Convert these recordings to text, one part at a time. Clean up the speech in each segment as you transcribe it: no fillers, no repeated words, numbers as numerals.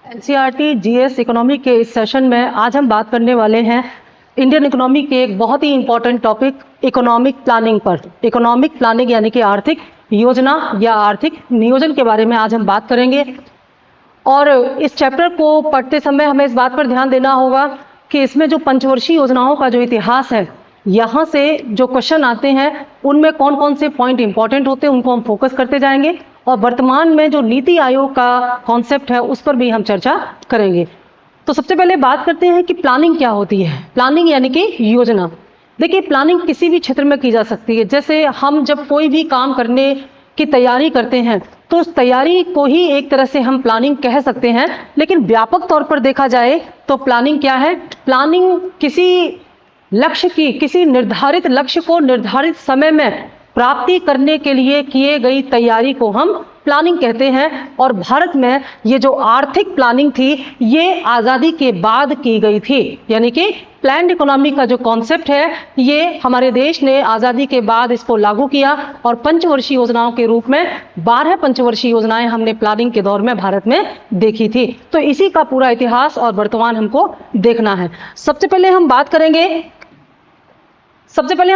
NCERT GS economy के इस session में आज हम बात करने वाले हैं इंडियन इकोनॉमी के एक बहुत ही इंपॉर्टेंट टॉपिक इकोनॉमिक प्लानिंग पर। इकोनॉमिक प्लानिंग यानी कि आर्थिक योजना या आर्थिक नियोजन के बारे में आज हम बात करेंगे। और इस चैप्टर को पढ़ते समय हमें इस बात पर ध्यान देना होगा कि इसमें जो पंचवर्षीय योजनाओं का जो इतिहास है, यहाँ से जो क्वेश्चन आते हैं उनमें कौन कौन से पॉइंट इंपॉर्टेंट होते हैं उनको हम फोकस करते जाएंगे। और वर्तमान में जो नीति आयोग का कॉन्सेप्ट है उस पर भी हम चर्चा करेंगे। तो सबसे पहले बात करते हैं कि प्लानिंग क्या होती है। प्लानिंग यानी कि योजना। देखिए, प्लानिंग किसी भी क्षेत्र में की जा सकती है। जैसे हम जब कोई भी काम करने की तैयारी करते हैं तो उस तैयारी को ही एक तरह से हम प्लानिंग कह सकते हैं। लेकिन व्यापक तौर पर देखा जाए तो प्लानिंग क्या है? प्लानिंग किसी लक्ष्य की, किसी निर्धारित लक्ष्य को निर्धारित समय में प्राप्ति करने के लिए किए गई तैयारी को हम प्लानिंग कहते हैं। और भारत में ये जो आर्थिक प्लानिंग थी ये आज़ादी के बाद की गई थी। यानी कि प्लान्ड इकोनॉमी का जो कॉन्सेप्ट है ये हमारे देश ने आज़ादी के बाद इसको लागू किया और पंचवर्षीय योजनाओं के रूप में 12 पंचवर्षीय योजनाएं हमने प्लानिंग के दौर में भारत में देखी थी। तो इसी का पूरा इतिहास और वर्तमान हमको देखना है। सबसे पहले हम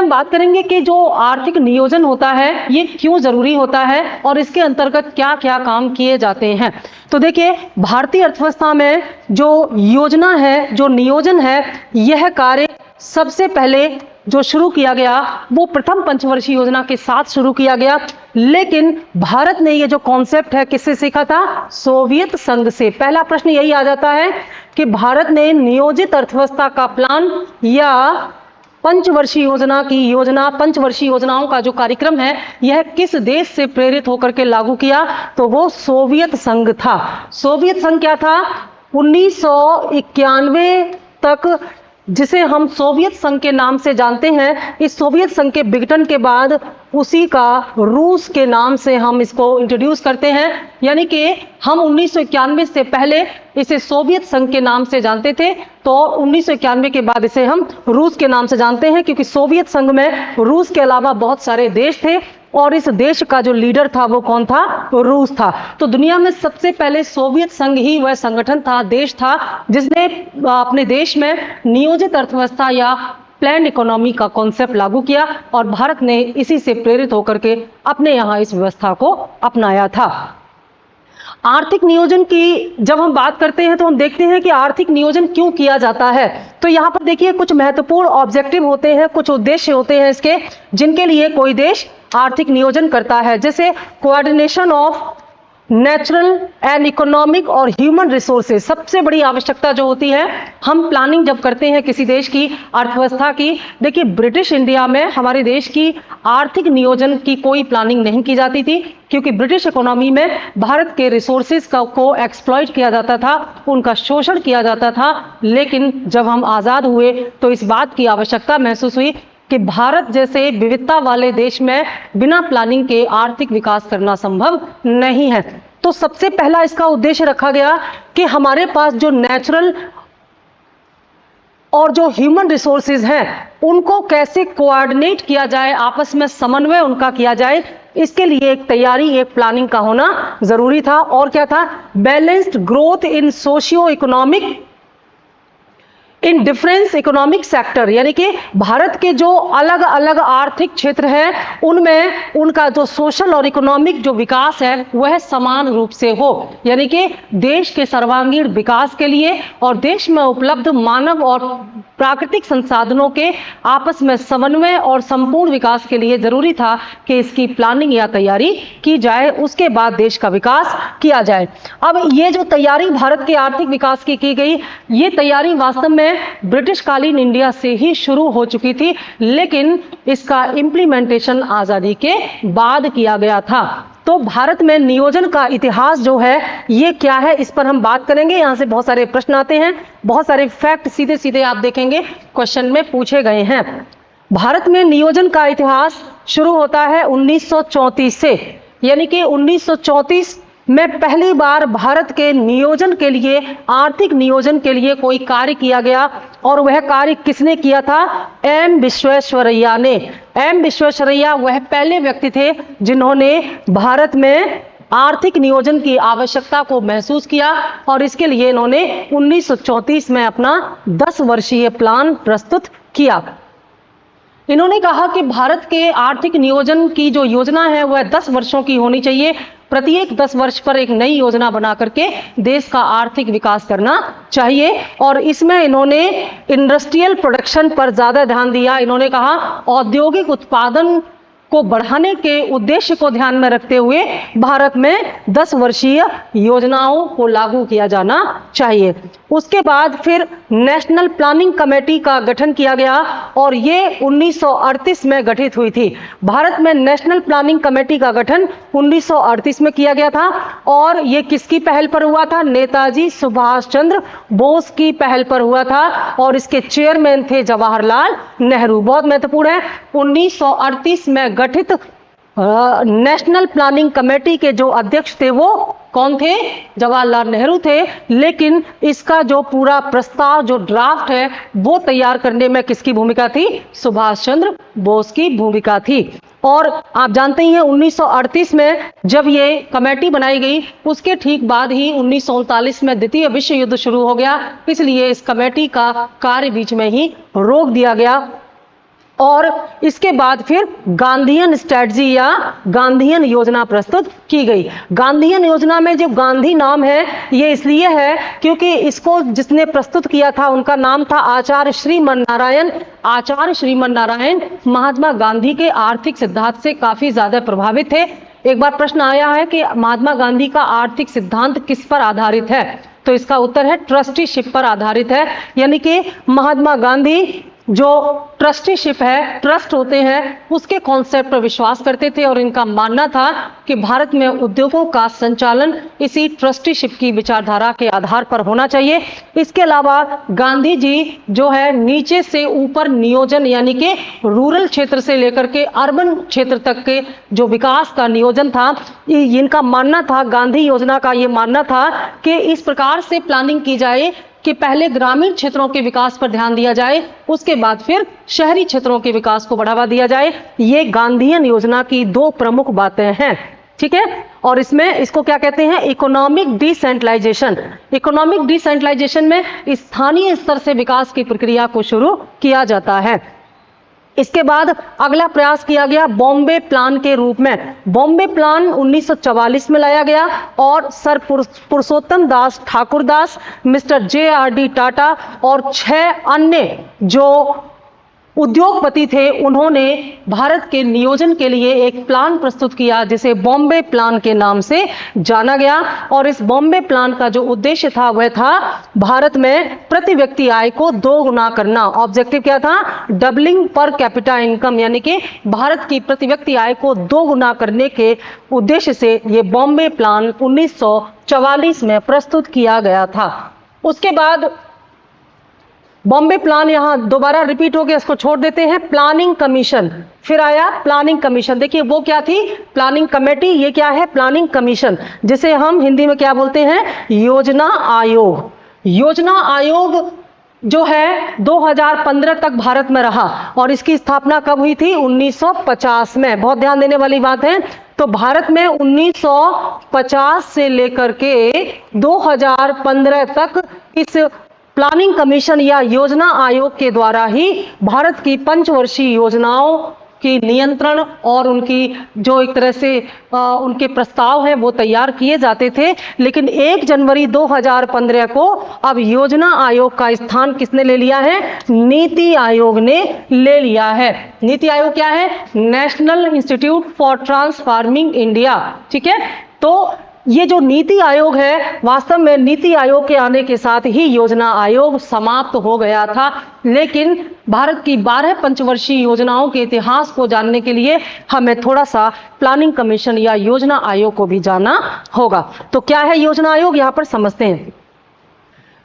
बात करेंगे कि जो आर्थिक नियोजन होता है ये क्यों जरूरी होता है और इसके अंतर्गत क्या क्या काम किए जाते हैं। तो देखिए, भारतीय अर्थव्यवस्था में जो योजना है, जो नियोजन है, यह कार्य सबसे पहले जो शुरू किया गया वो प्रथम पंचवर्षीय योजना के साथ शुरू किया गया। लेकिन भारत ने ये जो कॉन्सेप्ट है किससे सीखा था? सोवियत संघ से। पहला प्रश्न यही आ जाता है कि भारत ने नियोजित अर्थव्यवस्था का प्लान या पंचवर्षीय योजना की योजना, पंचवर्षीय योजनाओं का जो कार्यक्रम है यह किस देश से प्रेरित होकर के लागू किया? तो वो सोवियत संघ था। सोवियत संघ क्या था? 1991 तक जिसे हम सोवियत संघ के नाम से जानते हैं, इस सोवियत संघ के विघटन के बाद उसी का रूस के नाम से हम इसको इंट्रोड्यूस करते हैं। यानी कि हम 1991 से पहले इसे सोवियत संघ के नाम से जानते थे, तो 1991 के बाद इसे हम रूस के नाम से जानते हैं, क्योंकि सोवियत संघ में रूस के अलावा बहुत सारे देश थे और इस देश का जो लीडर था वो कौन था? रूस था। तो दुनिया में सबसे पहले सोवियत संघ ही वह संगठन था, देश था, जिसने अपने देश में नियोजित अर्थव्यवस्था या प्लान्ड इकोनॉमी का कॉन्सेप्ट लागू किया और भारत ने इसी से प्रेरित होकर के अपने यहाँ इस व्यवस्था को अपनाया था। आर्थिक नियोजन की जब हम बात करते हैं तो हम देखते हैं कि आर्थिक नियोजन क्यों किया जाता है। तो यहाँ पर देखिए, कुछ महत्वपूर्ण ऑब्जेक्टिव होते हैं, कुछ उद्देश्य होते हैं इसके, जिनके लिए कोई देश आर्थिक नियोजन करता है। जैसे coordination of natural and economic और ह्यूमन रिसोर्सेज। सबसे बड़ी आवश्यकता जो होती है, हम प्लानिंग जब करते हैं किसी देश की अर्थव्यवस्था की, देखिए ब्रिटिश इंडिया में हमारे देश की आर्थिक नियोजन की कोई प्लानिंग नहीं की जाती थी, क्योंकि ब्रिटिश इकोनॉमी में भारत के रिसोर्सेज को एक्सप्लॉइट किया जाता था, उनका शोषण किया जाता था। लेकिन जब हम आज़ाद हुए तो इस बात की आवश्यकता महसूस हुई कि भारत जैसे विविधता वाले देश में बिना प्लानिंग के आर्थिक विकास करना संभव नहीं है। तो सबसे पहला इसका उद्देश्य रखा गया कि हमारे पास जो नेचुरल और जो ह्यूमन रिसोर्सेज हैं उनको कैसे कोऑर्डिनेट किया जाए, आपस में समन्वय उनका किया जाए, इसके लिए एक तैयारी, एक प्लानिंग का होना जरूरी था। और क्या था? Balanced growth in socio economic in difference economic sector. यानी कि भारत के जो अलग अलग आर्थिक क्षेत्र हैं उनमें उनका जो सोशल और इकोनॉमिक जो विकास है वह समान रूप से हो। यानी कि देश के सर्वांगीण विकास के लिए और देश में उपलब्ध मानव और प्राकृतिक संसाधनों के आपस में समन्वय और संपूर्ण विकास के लिए जरूरी था कि इसकी प्लानिंग या तैयारी की जाए, उसके बाद देश का विकास किया जाए। अब ये जो तैयारी भारत के आर्थिक विकास की गई, ये तैयारी वास्तव में ब्रिटिश कालीन इंडिया से ही शुरू हो चुकी थी, लेकिन इसका इंप्लीमेंटेशन आजादी के बाद किया गया था। तो भारत में नियोजन का इतिहास जो है ये क्या है, इस पर हम बात करेंगे। यहां से बहुत सारे प्रश्न आते हैं, बहुत सारे फैक्ट सीधे सीधे आप देखेंगे क्वेश्चन में पूछे गए हैं। भारत में नियोजन का इतिहास शुरू होता है 1934 से। यानी कि 1934 में पहली बार भारत के नियोजन के लिए, आर्थिक नियोजन के लिए कोई कार्य किया गया और वह कार्य किसने किया था? एम विश्वेश्वरैया ने। एम विश्वेश्वरैया वह पहले व्यक्ति थे जिन्होंने भारत में आर्थिक नियोजन की आवश्यकता को महसूस किया और इसके लिए इन्होंने 1934 में अपना 10 वर्षीय प्लान प्रस्तुत किया। इन्होंने कहा कि भारत के आर्थिक नियोजन की जो योजना है वह 10 वर्षों की होनी चाहिए। प्रत्येक 10 वर्ष पर एक नई योजना बना करके देश का आर्थिक विकास करना चाहिए और इसमें इन्होंने इंडस्ट्रियल प्रोडक्शन पर ज्यादा ध्यान दिया। इन्होंने कहा औद्योगिक उत्पादन को बढ़ाने के उद्देश्य को ध्यान में रखते हुए भारत में 10 वर्षीय योजनाओं को लागू किया जाना चाहिए। उसके बाद फिर नेशनल प्लानिंग कमेटी का गठन किया गया और ये 1938 में गठित हुई थी। भारत में नेशनल प्लानिंग कमेटी का गठन 1938 में किया गया था और ये किसकी पहल पर हुआ था? नेताजी सुभाष चंद्र बोस की पहल पर हुआ था और इसके चेयरमैन थे जवाहरलाल नेहरू। बहुत महत्वपूर्ण है। 1938 में गठित नेशनल प्लानिंग कमेटी के जो अध्यक्ष थे वो कौन थे? जवाहरलाल नेहरू थे। लेकिन इसका जो पूरा प्रस्ताव, जो ड्राफ्ट है, वो तैयार करने में किसकी भूमिका थी? सुभाष चंद्र बोस की भूमिका थी। और आप जानते ही हैं 1938 में जब ये कमेटी बनाई गई उसके ठीक बाद ही 1939 में द्वितीय विश्व युद्ध शुरू हो गया, इसलिए इस कमेटी का कार्य बीच में ही रोक दिया गया और इसके बाद फिर गांधीयन स्ट्रेटजी या गांधीयन योजना प्रस्तुत की गई। गांधीयन योजना में जो गांधी नाम है ये इसलिए है क्योंकि इसको जिसने प्रस्तुत किया था उनका नाम था आचार्य श्रीमन नारायण। आचार्य श्रीमन नारायण महात्मा गांधी के आर्थिक सिद्धांत से काफी ज्यादा प्रभावित थे। एक बार प्रश्न आया है कि महात्मा गांधी का आर्थिक सिद्धांत किस पर आधारित है, तो इसका उत्तर है ट्रस्टीशिप पर आधारित है। यानी कि महात्मा गांधी जो ट्रस्टीशिप है, ट्रस्ट होते हैं, उसके कॉन्सेप्ट पर विश्वास करते थे और इनका मानना था कि भारत में उद्योगों का संचालन इसी ट्रस्टीशिप की विचारधारा के आधार पर होना चाहिए। इसके अलावा गांधी जी जो है नीचे से ऊपर नियोजन यानी कि रूरल क्षेत्र से लेकर के अर्बन क्षेत्र तक के जो विकास का नियोजन था, इनका मानना था, गांधी योजना का ये मानना था कि इस प्रकार से प्लानिंग की जाए कि पहले ग्रामीण क्षेत्रों के विकास पर ध्यान दिया जाए, उसके बाद फिर शहरी क्षेत्रों के विकास को बढ़ावा दिया जाए। ये गांधीयन योजना की 2 प्रमुख बातें हैं। ठीक है। और इसमें इसको क्या कहते हैं? Economic decentralisation. इकोनॉमिक डिसेंट्रलाइजेशन में स्थानीय स्तर से विकास की प्रक्रिया को शुरू किया जाता है। इसके बाद अगला प्रयास किया गया बॉम्बे प्लान के रूप में। बॉम्बे प्लान 1944 में लाया गया और सर पुरुषोत्तम दास ठाकुरदास, मिस्टर JRD टाटा और 6 अन्य जो उद्योगपति थे उन्होंने भारत के नियोजन के लिए एक प्लान प्रस्तुत किया जिसे बॉम्बे प्लान के नाम से जाना गया। और इस बॉम्बे प्लान का जो उद्देश्य था वह था भारत में प्रति व्यक्ति आय को 2 गुना करना। ऑब्जेक्टिव क्या था? डबलिंग पर कैपिटा इनकम, यानी कि भारत की प्रति व्यक्ति आय को 2 गुना करने के उद्देश्य से ये बॉम्बे प्लान 1944 में प्रस्तुत किया गया था। उसके बाद बॉम्बे प्लान यहां दोबारा रिपीट हो गया, इसको छोड़ देते हैं। प्लानिंग कमीशन फिर आया। प्लानिंग कमीशन देखिए वो क्या थी? प्लानिंग कमेटी, ये क्या है? प्लानिंग कमीशन, जिसे हम हिंदी में क्या बोलते हैं? योजना आयोग। योजना आयोग जो है 2015 तक भारत में रहा और इसकी स्थापना कब हुई थी? 1950 में। बहुत ध्यान देने वाली बात है। तो भारत में 1950 से लेकर के 2015 तक इस प्लानिंग कमीशन या योजना आयोग के द्वारा ही भारत की 5 वर्षीय योजनाओं की नियंत्रण और उनकी जो एक तरह से उनके प्रस्ताव हैं वो तैयार किए जाते थे। लेकिन 1 जनवरी 2015 को अब योजना आयोग का स्थान किसने ले लिया है? नीति आयोग ने ले लिया है। नीति आयोग क्या है? National institute for transforming India. ठीक है। तो ये जो नीति आयोग है, वास्तव में नीति आयोग के आने के साथ ही योजना आयोग समाप्त हो गया था। लेकिन भारत की 12 पंचवर्षीय योजनाओं के इतिहास को जानने के लिए हमें थोड़ा सा प्लानिंग कमीशन या योजना आयोग को भी जानना होगा। तो क्या है योजना आयोग? यहां पर समझते हैं।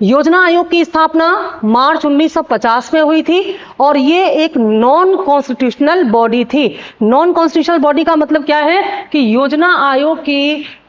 योजना आयोग की स्थापना मार्च 1950 में हुई थी और ये एक नॉन कॉन्स्टिट्यूशनल बॉडी थी। नॉन कॉन्स्टिट्यूशनल बॉडी का मतलब क्या है कि योजना आयोग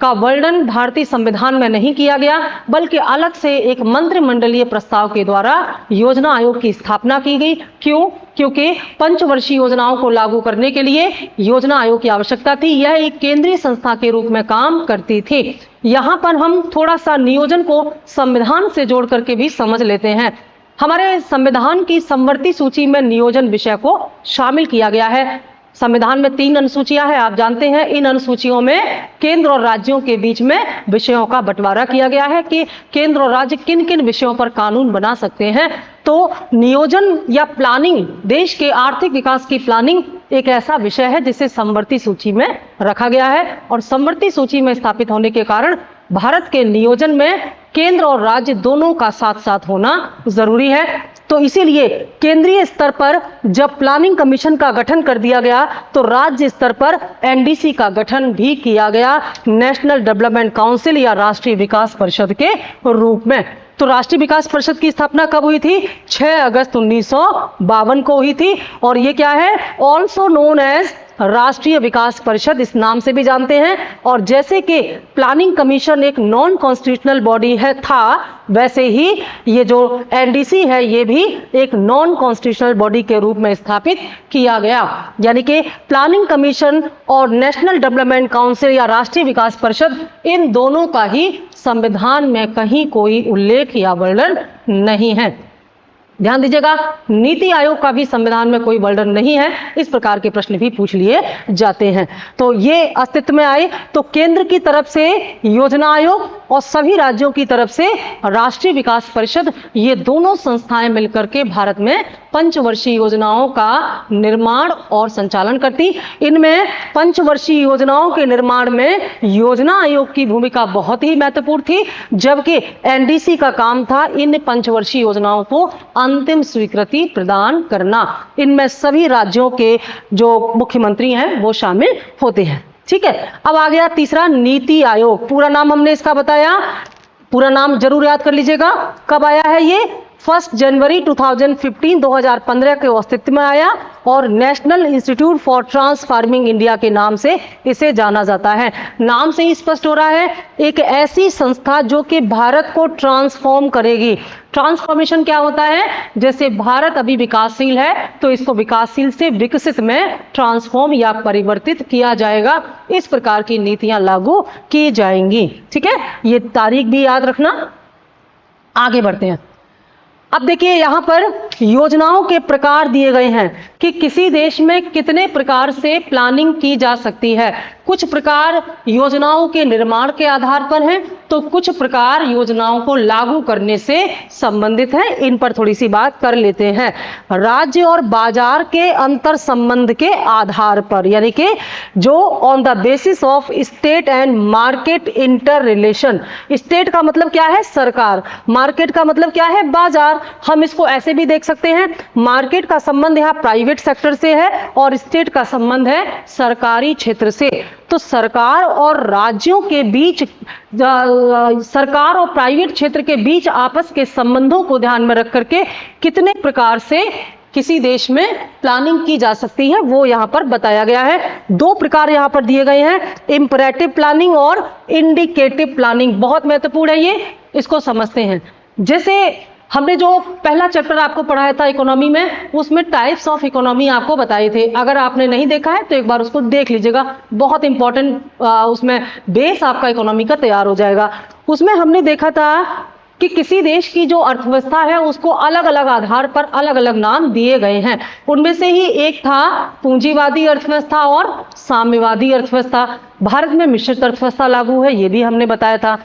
का वर्णन भारतीय संविधान में नहीं किया गया, बल्कि अलग से एक मंत्रिमंडलीय प्रस्ताव के द्वारा योजना आयोग की स्थापना की गई। क्यों? क्योंकि पंचवर्षीय योजनाओं को लागू करने के लिए योजना आयोग की आवश्यकता थी। यह एक केंद्रीय संस्था के रूप में काम करती थी। यहां पर हम थोड़ा सा नियोजन को संविधान से जोड़ करके भी समझ लेते हैं। हमारे संविधान की समवर्ती सूची में नियोजन विषय को शामिल किया गया है। संविधान में 3 अनुसूचियां हैं, आप जानते हैं। इन अनुसूचियों में केंद्र और राज्यों के बीच में विषयों का बंटवारा किया गया है कि केंद्र और राज्य किन किन विषयों पर कानून बना सकते हैं। तो नियोजन या प्लानिंग, देश के आर्थिक विकास की प्लानिंग एक ऐसा विषय है जिसे समवर्ती सूची में रखा गया है और समवर्ती सूची में स्थापित होने के कारण भारत के नियोजन में केंद्र और राज्य दोनों का साथ साथ होना जरूरी है। तो इसीलिए केंद्रीय स्तर पर जब प्लानिंग कमीशन का गठन कर दिया गया तो राज्य स्तर पर एनडीसी का गठन भी किया गया, नेशनल डेवलपमेंट काउंसिल या राष्ट्रीय विकास परिषद के रूप में। तो राष्ट्रीय विकास परिषद की स्थापना कब हुई थी? 6 अगस्त 1952 को हुई थी और ये क्या है? ऑल्सो नोन एज राष्ट्रीय विकास परिषद, इस नाम से भी जानते हैं। और जैसे कि प्लानिंग कमीशन एक नॉन कॉन्स्टिट्यूशनल बॉडी था, वैसे ही ये जो एनडीसी है ये भी एक नॉन कॉन्स्टिट्यूशनल बॉडी के रूप में स्थापित किया गया। यानी कि प्लानिंग कमीशन और नेशनल डेवलपमेंट काउंसिल या राष्ट्रीय विकास परिषद, इन दोनों का ही संविधान में कहीं कोई उल्लेख या वर्णन नहीं है। ध्यान दीजिएगा, नीति आयोग का भी संविधान में कोई वर्णन नहीं है। इस प्रकार के प्रश्न भी पूछ लिए जाते हैं। तो ये अस्तित्व में आए तो केंद्र की तरफ से योजना आयोग और सभी राज्यों की तरफ से राष्ट्रीय विकास परिषद, ये दोनों संस्थाएं मिलकर के भारत में पंचवर्षीय योजनाओं का निर्माण और संचालन करती। इनमें पंचवर्षीय योजनाओं के निर्माण में योजना आयोग की भूमिका बहुत ही महत्वपूर्ण थी, जबकि एनडीसी का काम था इन पंचवर्षीय योजनाओं को अंतिम स्वीकृति प्रदान करना। इनमें सभी राज्यों के जो मुख्यमंत्री हैं वो शामिल होते हैं। ठीक है, अब आ गया तीसरा, नीति आयोग। पूरा नाम हमने इसका बताया, पूरा नाम जरूर याद कर लीजिएगा। कब आया है ये? 1 जनवरी 2015 के अस्तित्व में आया और national institute for transforming India के नाम से इसे जाना जाता है। नाम से ही स्पष्ट हो रहा है, एक ऐसी संस्था जो कि भारत को ट्रांसफॉर्म करेगी। ट्रांसफॉर्मेशन क्या होता है? जैसे भारत अभी विकासशील है तो इसको विकासशील से विकसित में ट्रांसफॉर्म या परिवर्तित किया जाएगा। इस प्रकार की नीतियां लागू की जाएंगी। ठीक है, ये तारीख भी याद रखना। आगे बढ़ते हैं। अब देखिए यहां पर योजनाओं के प्रकार दिए गए हैं कि किसी देश में कितने प्रकार से प्लानिंग की जा सकती है। कुछ प्रकार योजनाओं के निर्माण के आधार पर हैं तो कुछ प्रकार योजनाओं को लागू करने से संबंधित हैं। इन पर थोड़ी सी बात कर लेते हैं। राज्य और बाजार के अंतर संबंध के आधार पर, यानी कि जो on the basis of state and market inter relation. State का मतलब क्या है? सरकार। मार्केट का मतलब क्या है? बाजार। हम इसको ऐसे भी देख सकते हैं, मार्केट का संबंध यहाँ प्राइवेट सेक्टर से है और स्टेट का संबंध है सरकारी क्षेत्र से। तो सरकार और राज्यों के बीच, सरकार और प्राइवेट क्षेत्र के बीच आपस के संबंधों को ध्यान में रख करके कितने प्रकार से किसी देश में प्लानिंग की जा सकती है वो यहाँ पर बताया गया है। 2 प्रकार यहाँ पर दिए गए हैं, इंपरेटिव प्लानिंग और इंडिकेटिव प्लानिंग। बहुत महत्वपूर्ण है ये, इसको समझते हैं। जैसे हमने जो पहला चैप्टर आपको पढ़ाया था इकोनॉमी में, उसमें टाइप्स ऑफ इकोनॉमी आपको बताए थे। अगर आपने नहीं देखा है तो एक बार उसको देख लीजिएगा, बहुत इंपॉर्टेंट उसमें बेस आपका इकोनॉमी का तैयार हो जाएगा। उसमें हमने देखा था कि किसी देश की जो अर्थव्यवस्था है उसको अलग अलग आधार पर अलग अलग नाम दिए गए हैं। उनमें से ही एक था पूंजीवादी अर्थव्यवस्था और साम्यवादी अर्थव्यवस्था। भारत में मिश्रित अर्थव्यवस्था लागू है, ये भी हमने बताया था।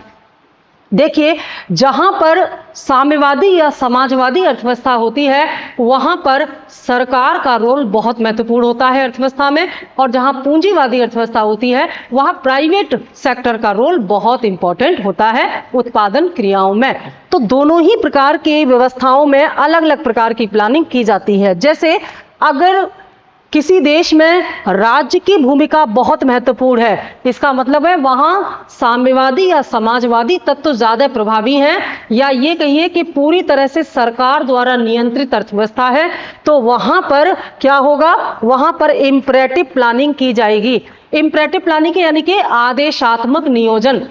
देखिए, जहां पर साम्यवादी या समाजवादी अर्थव्यवस्था होती है वहां पर सरकार का रोल बहुत महत्वपूर्ण होता है अर्थव्यवस्था में, और जहां पूंजीवादी अर्थव्यवस्था होती है वहां प्राइवेट सेक्टर का रोल बहुत इंपॉर्टेंट होता है उत्पादन क्रियाओं में। तो दोनों ही प्रकार की व्यवस्थाओं में अलग अलग प्रकार की प्लानिंग की जाती है। जैसे अगर किसी देश में राज्य की भूमिका बहुत महत्वपूर्ण है, इसका मतलब है वहां साम्यवादी या समाजवादी तत्व ज्यादा प्रभावी हैं, या ये कहिए कि पूरी तरह से सरकार द्वारा नियंत्रित अर्थव्यवस्था है, तो वहां पर क्या होगा, वहां पर इंपरेटिव प्लानिंग की जाएगी। इंपरेटिव प्लानिंग यानी कि आदेशात्मक नियोजन।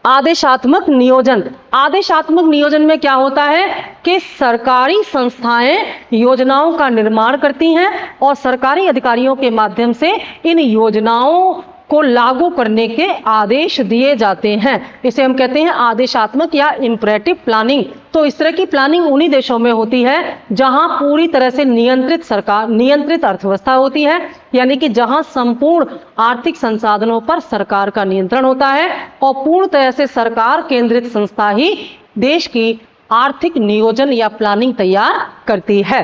आदेशात्मक नियोजन, आदेशात्मक नियोजन में क्या होता है कि सरकारी संस्थाएं योजनाओं का निर्माण करती हैं और सरकारी अधिकारियों के माध्यम से इन योजनाओं को लागू करने के आदेश दिए जाते हैं। इसे हम कहते हैं आदेशात्मक या इंपरेटिव प्लानिंग। तो इस तरह की प्लानिंग उन्हीं देशों में होती है जहां पूरी तरह से नियंत्रित अर्थव्यवस्था होती है, यानी कि जहां संपूर्ण आर्थिक संसाधनों पर सरकार का नियंत्रण होता है और पूर्ण तरह से सरकार केंद्रित संस्था ही देश की आर्थिक नियोजन या प्लानिंग तैयार करती है।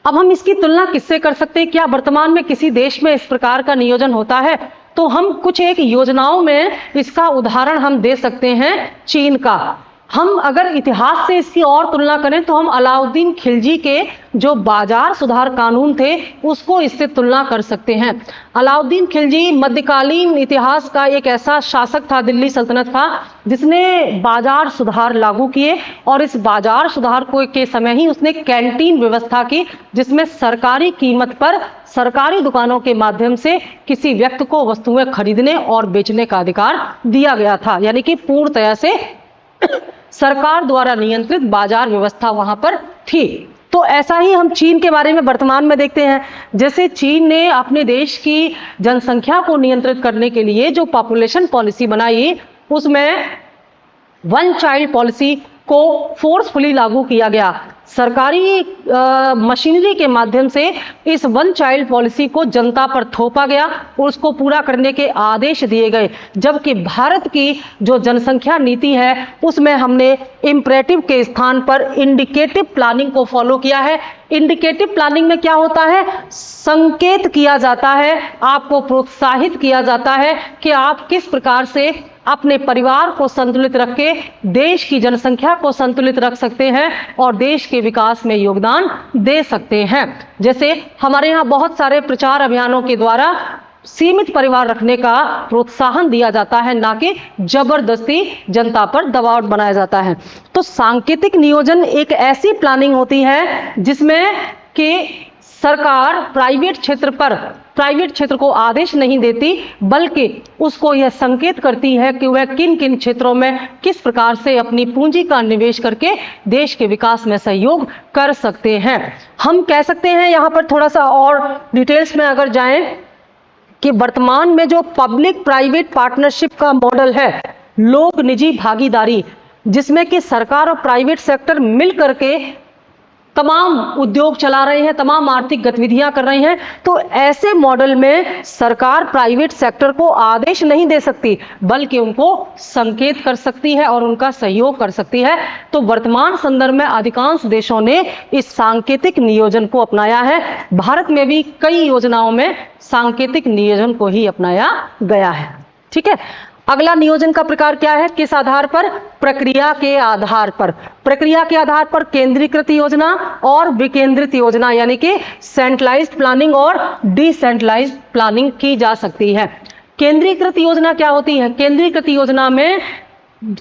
अब हम इसकी तुलना किससे कर सकते हैं? क्या वर्तमान में किसी देश में इस प्रकार का नियोजन होता है? तो हम कुछ एक योजनाओं में इसका उदाहरण हम दे सकते हैं चीन का। हम अगर इतिहास से इसकी और तुलना करें तो हम अलाउद्दीन खिलजी के जो बाजार सुधार कानून थे उसको इससे तुलना कर सकते हैं। अलाउद्दीन खिलजी मध्यकालीन इतिहास का एक ऐसा शासक था, दिल्ली सल्तनत का, जिसने बाजार सुधार लागू किए और इस बाजार सुधार को के समय ही उसने कैंटीन व्यवस्था की, जिसमें सरकारी कीमत पर सरकारी दुकानों के माध्यम से किसी व्यक्ति को वस्तुएं खरीदने और बेचने का अधिकार दिया गया था, यानी कि पूर्ण तरह से सरकार द्वारा नियंत्रित बाजार व्यवस्था वहां पर थी। तो ऐसा ही हम चीन के बारे में वर्तमान में देखते हैं। जैसे चीन ने अपने देश की जनसंख्या को नियंत्रित करने के लिए जो पॉपुलेशन पॉलिसी बनाई, उसमें वन चाइल्ड पॉलिसी को फोर्सफुली लागू किया गया। सरकारी मशीनरी के माध्यम से इस वन चाइल्ड पॉलिसी को जनता पर थोपा गया और उसको पूरा करने के आदेश दिए गए। जबकि भारत की जो जनसंख्या नीति है उसमें हमने इंपरेटिव के स्थान पर इंडिकेटिव प्लानिंग को फॉलो किया है। इंडिकेटिव प्लानिंग में क्या होता है? संकेत किया जाता है, आपको प्रोत्साहित किया जाता है कि आप किस प्रकार से अपने परिवार को संतुलित रख के देश की जनसंख्या को संतुलित रख सकते हैं और देश के विकास में योगदान दे सकते हैं। जैसे हमारे यहाँ बहुत सारे प्रचार अभियानों के द्वारा सीमित परिवार रखने का प्रोत्साहन दिया जाता है, ना कि जबरदस्ती जनता पर दबाव बनाया जाता है। तो सांकेतिक नियोजन एक ऐसी प्लानिंग होती है जिसमें कि सरकार प्राइवेट क्षेत्र को आदेश नहीं देती, बल्कि उसको यह संकेत करती है कि वह किन किन क्षेत्रों में किस प्रकार से अपनी पूंजी का निवेश करके देश के विकास में सहयोग कर सकते हैं। हम कह सकते हैं यहाँ पर थोड़ा सा और डिटेल्स में अगर जाएं कि वर्तमान में जो पब्लिक प्राइवेट पार्टनरशिप का मॉडल है, लोक निजी भागीदारी, जिसमें कि सरकार और प्राइवेट सेक्टर मिल करके तमाम उद्योग चला रहे हैं, तमाम आर्थिक गतिविधियां कर रहे हैं, तो ऐसे मॉडल में सरकार प्राइवेट सेक्टर को आदेश नहीं दे सकती, बल्कि उनको संकेत कर सकती है और उनका सहयोग कर सकती है। तो वर्तमान संदर्भ में अधिकांश देशों ने इस सांकेतिक नियोजन को अपनाया है। भारत में भी कई योजनाओं में सांकेतिक नियोजन को ही अपनाया गया है। ठीक है, अगला नियोजन का प्रकार क्या है? किस आधार पर? प्रक्रिया के आधार पर। प्रक्रिया के आधार पर केंद्रीकृत योजना और विकेंद्रित योजना, यानी कि सेंट्रलाइज्ड प्लानिंग और डिसेंट्रलाइज्ड प्लानिंग की जा सकती है। केंद्रीकृत योजना क्या होती है? केंद्रीकृत योजना में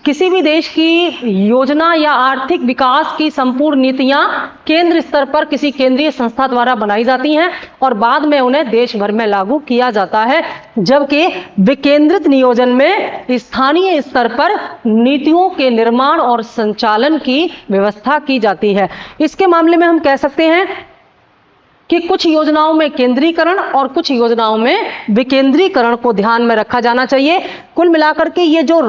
किसी भी देश की योजना या आर्थिक विकास की संपूर्ण नीतियां केंद्र स्तर पर किसी केंद्रीय संस्था द्वारा बनाई जाती हैं और बाद में उन्हें देश भर में लागू किया जाता है। जबकि विकेंद्रित नियोजन में स्थानीय स्तर पर नीतियों के निर्माण और संचालन की व्यवस्था की जाती है। इसके मामले में हम कह सकते हैं कि कुछ योजनाओं में केंद्रीकरण और कुछ योजनाओं में विकेंद्रीकरण को ध्यान में रखा जाना चाहिए। कुल मिलाकर के ये जो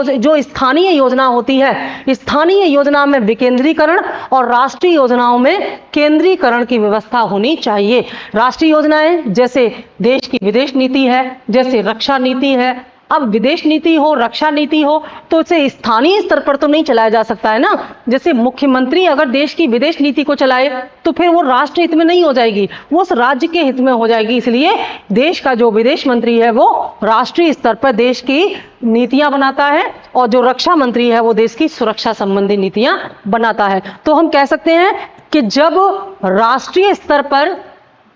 जो स्थानीय योजना होती है, स्थानीय योजना में विकेंद्रीकरण और राष्ट्रीय योजनाओं में केंद्रीकरण की व्यवस्था होनी चाहिए। राष्ट्रीय योजनाएं जैसे देश की विदेश नीति है, जैसे रक्षा नीति है। अब विदेश नीति हो, रक्षा नीति हो, तो इसे स्थानीय स्तर पर तो नहीं चलाया जा सकता है ना। जैसे मुख्यमंत्री अगर देश की विदेश नीति को चलाए तो फिर वो राष्ट्र हित में नहीं हो जाएगी, वो उस राज्य के हित में हो जाएगी। इसलिए देश का जो विदेश मंत्री है वो राष्ट्रीय स्तर पर देश की नीतियां बनाता है और जो रक्षा मंत्री है वो देश की सुरक्षा संबंधी नीतियां बनाता है। तो हम कह सकते हैं कि जब राष्ट्रीय स्तर पर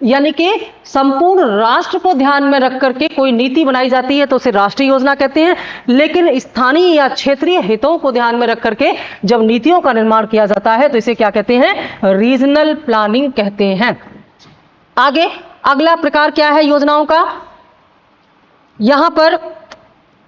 यानी कि संपूर्ण राष्ट्र को ध्यान में रख करके कोई नीति बनाई जाती है तो उसे राष्ट्रीय योजना कहते हैं, लेकिन स्थानीय या क्षेत्रीय हितों को ध्यान में रख करके जब नीतियों का निर्माण किया जाता है तो इसे क्या कहते हैं? रीजनल प्लानिंग कहते हैं। आगे अगला प्रकार क्या है योजनाओं का? यहां पर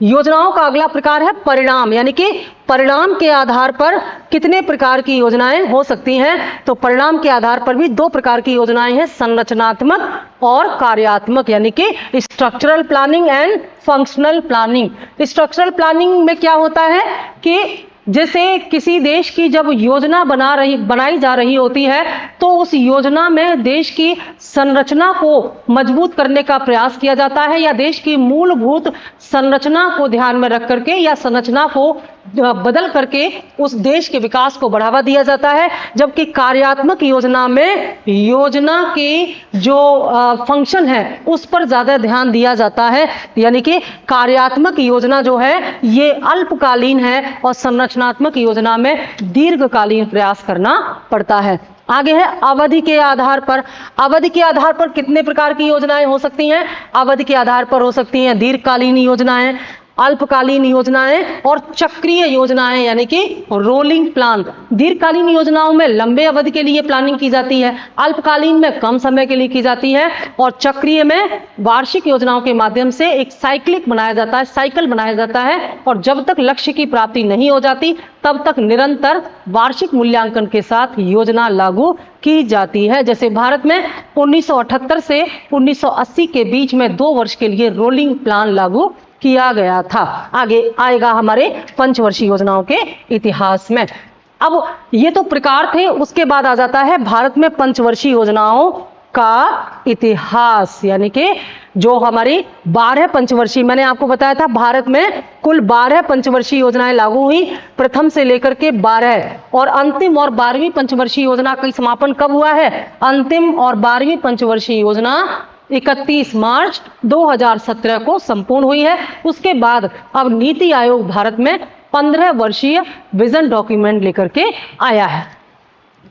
योजनाओं का अगला प्रकार है परिणाम, यानी कि परिणाम के आधार पर कितने प्रकार की योजनाएं हो सकती हैं। तो परिणाम के आधार पर भी दो प्रकार की योजनाएं हैं, संरचनात्मक और कार्यात्मक, यानी कि structural planning and functional planning. Structural planning में क्या होता है कि जैसे किसी देश की जब योजना बनाई जा रही होती है तो उस योजना में देश की संरचना को मजबूत करने का प्रयास किया जाता है, या देश की मूलभूत संरचना को ध्यान में रख करके या संरचना को बदल करके उस देश के विकास को बढ़ावा दिया जाता है। जबकि कार्यात्मक योजना में योजना के जो फंक्शन है उस पर ज्यादा ध्यान दिया जाता है, यानी कि कार्यात्मक योजना जो है ये अल्पकालीन है और संरचनात्मक योजना में दीर्घकालीन प्रयास करना पड़ता है। आगे है अवधि के आधार पर। अवधि के आधार पर कितने प्रकार की योजनाएं हो सकती हैं? अवधि के आधार पर हो सकती हैं दीर्घकालीन योजनाएं, अल्पकालीन योजनाएं और चक्रीय योजनाएं, यानी कि रोलिंग प्लान। दीर्घकालीन योजनाओं में लंबे अवधि के लिए प्लानिंग की जाती है, अल्पकालीन में कम समय के लिए की जाती है, और चक्रीय में वार्षिक योजनाओं के माध्यम से एक साइकिल बनाया जाता है और जब तक लक्ष्य की प्राप्ति नहीं हो जाती तब तक निरंतर वार्षिक मूल्यांकन के साथ योजना लागू की जाती है। जैसे भारत में 1978 से 1980 के बीच में 2 वर्ष के लिए रोलिंग प्लान लागू किया गया था। आगे आएगा हमारे पंचवर्षीय योजनाओं के इतिहास में। अब ये तो प्रकार थे, उसके बाद आ जाता है भारत में पंचवर्षीय योजनाओं का इतिहास, यानी कि जो हमारी 12 पंचवर्षीय, मैंने आपको बताया था भारत में कुल 12 पंचवर्षीय योजनाएं लागू हुई, प्रथम से लेकर के 12, और अंतिम और 12वीं पंचवर्षीय योजना का समापन कब हुआ है? अंतिम और 12वीं पंचवर्षीय योजना 31 मार्च 2017 को संपूर्ण हुई है। उसके बाद अब नीति आयोग भारत में 15 वर्षीय विजन डॉक्यूमेंट लेकर के आया है।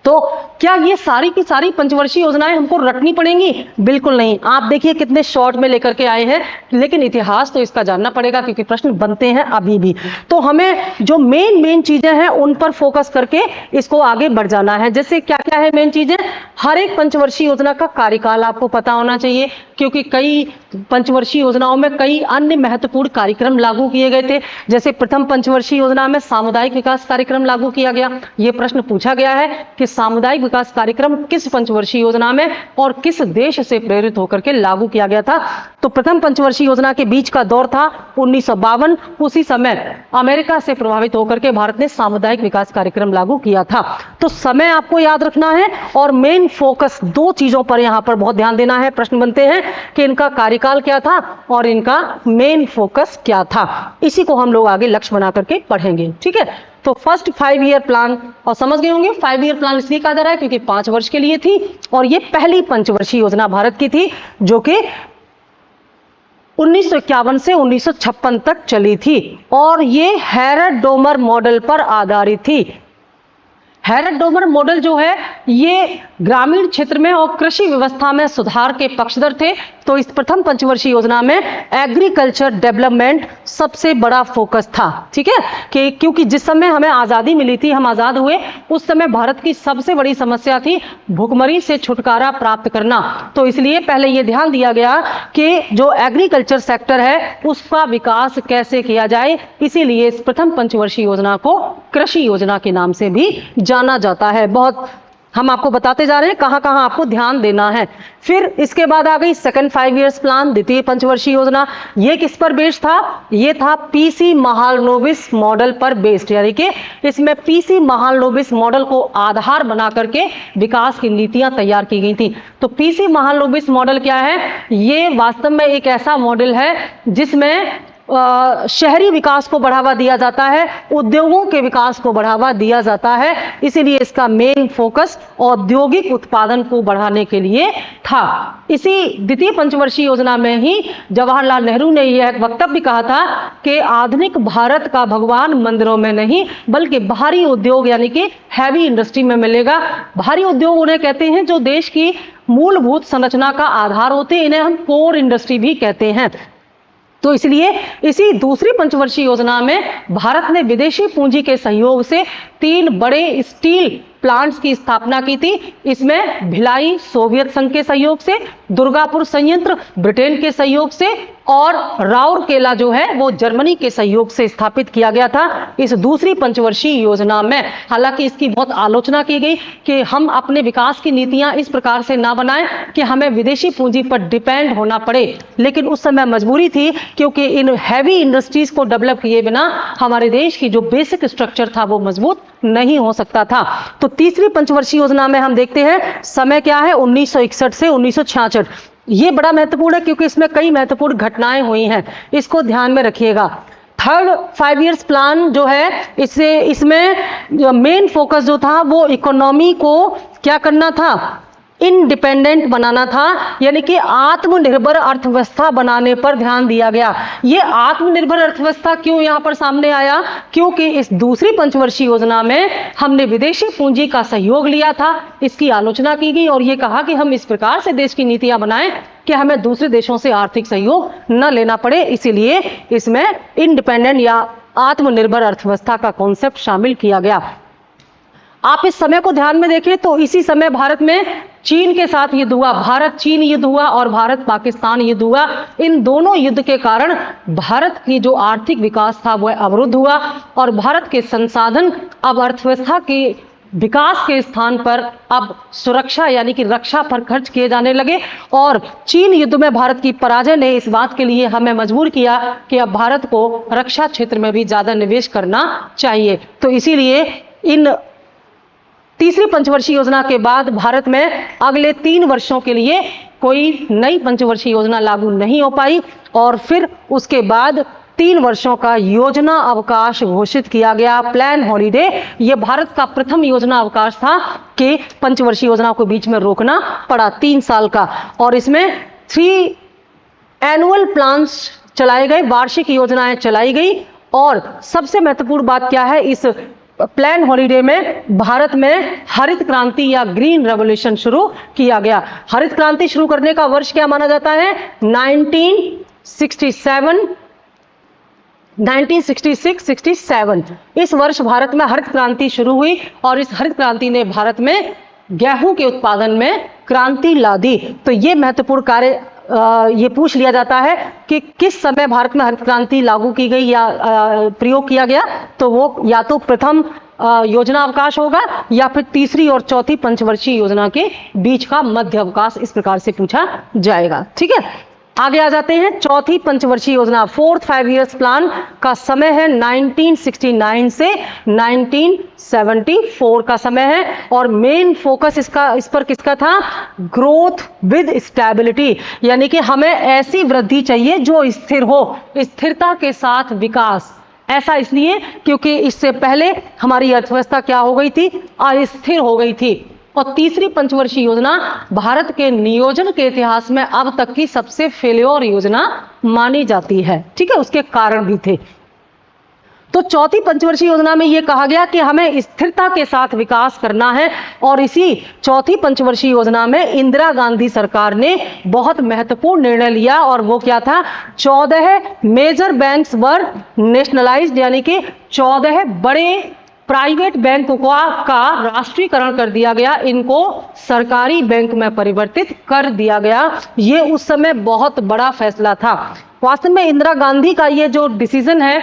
तो क्या ये सारी की सारी पंचवर्षीय योजनाएं हमको रटनी पड़ेंगी? बिल्कुल नहीं। आप देखिए कितने शॉर्ट में लेकर के आए हैं, लेकिन इतिहास तो इसका जानना पड़ेगा क्योंकि प्रश्न बनते हैं अभी भी। तो हमें जो मेन चीजें हैं उन पर फोकस करके इसको आगे बढ़ जाना है। जैसे क्या क्या है मेन चीजें? हर एक पंचवर्षीय योजना का कार्यकाल आपको पता होना चाहिए, क्योंकि कई पंचवर्षीय योजनाओं में कई अन्य महत्वपूर्ण कार्यक्रम लागू किए गए थे। जैसे प्रथम पंचवर्षीय योजना में सामुदायिक विकास कार्यक्रम लागू किया गया। यह प्रश्न पूछा गया है कि सामुदायिक विकास कार्यक्रम किस पंचवर्षीय योजना में और किस देश से प्रेरित होकर के लागू किया गया था? तो प्रथम पंचवर्षीय योजना के बीच का दौर था 1952। उसी समय अमेरिका से प्रभावित होकर के भारत ने सामुदायिक विकास कार्यक्रम लागू किया था। तो समय आपको याद रखना है और मेन फोकस 2 चीजों पर यहां पर बहुत ध्यान देना है। प्रश्न बनते हैं कि इनका कार्यकाल क्या था और इनका मेन फोकस क्या था। इसी को हम लोग आगे लक्ष्य बना करके पढ़ेंगे, ठीक है? तो फर्स्ट 5 ईयर प्लान, और समझ गए होंगे 5 ईयर प्लान इसलिए कहा जा रहा है क्योंकि 5 वर्ष के लिए थी, और ये पहली पंचवर्षीय योजना भारत की थी जो कि 1951 से 1956 तक चली थी, और ये हैरड-डोमर मॉडल पर आधारित थी। हैरड-डोमर मॉडल जो है ये ग्रामीण क्षेत्र में और कृषि व्यवस्था में सुधार के पक्षधर थे। तो इस प्रथम पंचवर्षीय योजना में एग्रीकल्चर डेवलपमेंट सबसे बड़ा फोकस था, ठीक है? कि क्योंकि जिस समय हमें आजादी मिली थी, हम आजाद हुए, उस समय भारत की सबसे बड़ी समस्या थी भुखमरी से छुटकारा प्राप्त करना। तो इसलिए पहले यह ध्यान दिया गया कि जो एग्रीकल्चर सेक्टर है उसका विकास कैसे किया जाए। इसीलिए इस प्रथम पंचवर्षीय योजना को कृषि योजना के नाम से भी जाना जाता है। बहुत हम आपको बताते जा रहे हैं कहां कहां आपको ध्यान देना है। फिर इसके बाद आ गई सेकंड 5 इयर्स प्लान, द्वितीय पंचवर्षीय योजना। ये किस पर बेस्ड था? ये था पीसी महालनोबिस मॉडल पर बेस्ड, यानी कि इसमें पीसी महालनोबिस मॉडल को आधार बना करके विकास की नीतियां तैयार की गई थी। तो पीसी महालनोबिस मॉडल क्या है? ये वास्तव में एक ऐसा मॉडल है जिसमें शहरी विकास को बढ़ावा दिया जाता है, उद्योगों के विकास को बढ़ावा दिया जाता है। इसीलिए इसका मेन फोकस औद्योगिक उत्पादन को बढ़ाने के लिए था। इसी द्वितीय पंचवर्षीय योजना में ही जवाहरलाल नेहरू ने यह वक्तव्य कहा था कि आधुनिक भारत का भगवान मंदिरों में नहीं बल्कि बाहरी उद्योग यानी कि हैवी इंडस्ट्री में मिलेगा। बाहरी उद्योग उन्हें कहते हैं जो देश की मूलभूत संरचना का आधार होते हैं, इन्हें हम कोर इंडस्ट्री भी कहते हैं। तो इसलिए इसी दूसरी पंचवर्षीय योजना में भारत ने विदेशी पूंजी के सहयोग से 3 बड़े स्टील प्लांट्स की स्थापना की थी। इसमें भिलाई सोवियत संघ के सहयोग से, दुर्गापुर संयंत्र ब्रिटेन के सहयोग से और राउरकेला जो है वो जर्मनी के सहयोग से स्थापित किया गया था इस दूसरी पंचवर्षीय योजना में। हालांकि इसकी बहुत आलोचना की गई कि हम अपने विकास की नीतियां इस प्रकार से ना बनाएं कि हमें विदेशी पूंजी पर डिपेंड होना पड़े, लेकिन उस समय मजबूरी थी क्योंकि इन हैवी इंडस्ट्रीज को डेवलप किए बिना हमारे देश की जो बेसिक स्ट्रक्चर था वो मजबूत नहीं हो सकता था। तो तीसरी पंचवर्षीय योजना में हम देखते हैं समय क्या है 1961 से 1966। ये बड़ा महत्वपूर्ण है क्योंकि इसमें कई महत्वपूर्ण घटनाएं हुई हैं, इसको ध्यान में रखिएगा। थर्ड 5 इयर्स प्लान जो है इसमें मेन फोकस जो था वो इकोनॉमी को क्या करना था, इंडिपेंडेंट बनाना था, यानी कि आत्मनिर्भर अर्थव्यवस्था बनाने पर ध्यान दिया गया। ये आत्मनिर्भर अर्थव्यवस्था क्यों यहां पर सामने आया, क्योंकि इस दूसरी पंचवर्षीय योजना में हमने विदेशी पूंजी का सहयोग लिया था। इसकी आलोचना की गई और ये कहा कि हम इस प्रकार से देश की नीतियां बनाएं कि हमें दूसरे देशों से आर्थिक सहयोग न लेना पड़े, इसीलिए इसमें इंडिपेंडेंट या आत्मनिर्भर अर्थव्यवस्था का कॉन्सेप्ट शामिल किया गया। आप इस समय को ध्यान में देखें तो इसी समय भारत में चीन के साथ युद्ध हुआ, भारत चीन युद्ध हुआ और भारत पाकिस्तान युद्ध हुआ। इन दोनों युद्ध के कारण भारत की जो आर्थिक विकास था वह अवरुद्ध हुआ और भारत के संसाधन अब अर्थव्यवस्था के विकास के स्थान पर अब सुरक्षा यानी कि रक्षा पर खर्च किए जाने लगे। और चीन युद्ध में भारत की पराजय ने इस बात के लिए हमें मजबूर किया कि अब भारत को रक्षा क्षेत्र में भी ज्यादा निवेश करना चाहिए। तो इसीलिए इन तीसरी पंचवर्षीय योजना के बाद भारत में अगले 3 वर्षों के लिए कोई नई पंचवर्षीय योजना लागू नहीं हो पाई और फिर उसके बाद 3 वर्षों का योजना अवकाश घोषित किया गया, प्लान हॉलिडे। यह भारत का प्रथम योजना अवकाश था कि पंचवर्षीय योजना को बीच में रोकना पड़ा 3 साल का। और इसमें 3 एनुअल प्लान्स चलाए गए, वार्षिक योजनाएं चलाई गई। और सबसे महत्वपूर्ण बात क्या है, इस प्लान हॉलिडे में भारत में हरित क्रांति या ग्रीन रेवोल्यूशन शुरू किया गया। हरित क्रांति शुरू करने का वर्ष क्या माना जाता है, 1966-67। इस वर्ष भारत में हरित क्रांति शुरू हुई और इस हरित क्रांति ने भारत में गेहूं के उत्पादन में क्रांति ला दी। तो ये महत्वपूर्ण कार्य ये पूछ लिया जाता है कि किस समय भारत में हरित क्रांति लागू की गई या प्रयोग किया गया, तो वो या तो प्रथम योजना अवकाश होगा या फिर तीसरी और चौथी पंचवर्षीय योजना के बीच का मध्य अवकाश, इस प्रकार से पूछा जाएगा। ठीक है, आगे आ जाते हैं। चौथी पंचवर्षीय योजना, 4th 5 इयर्स प्लान का समय है 1969 से 1974 का समय है और मेन फोकस इस पर किसका था, ग्रोथ विद स्टेबिलिटी, यानी कि हमें ऐसी वृद्धि चाहिए जो स्थिर हो, स्थिरता के साथ विकास। ऐसा इसलिए क्योंकि इससे पहले हमारी अर्थव्यवस्था क्या हो गई थी, अस्थिर हो गई थी। और तीसरी पंचवर्षीय योजना भारत के नियोजन के इतिहास में अब तक की सबसे फेल्योर योजना मानी जाती है। ठीक है, उसके कारण भी थे। तो चौथी पंचवर्षीय योजना में यह कहा गया कि हमें स्थिरता के साथ विकास करना है और इसी चौथी पंचवर्षीय योजना में इंदिरा गांधी सरकार ने बहुत महत्वपूर्ण निर्णय लिया और वो क्या था, 14 मेजर बैंक्स वर नेशनलाइज्ड, यानी कि 14 बड़े प्राइवेट बैंकों का राष्ट्रीयकरण कर दिया गया, इनको सरकारी बैंक में परिवर्तित कर दिया गया। ये उस समय बहुत बड़ा फैसला था। वास्तव में इंदिरा गांधी का ये जो डिसीजन है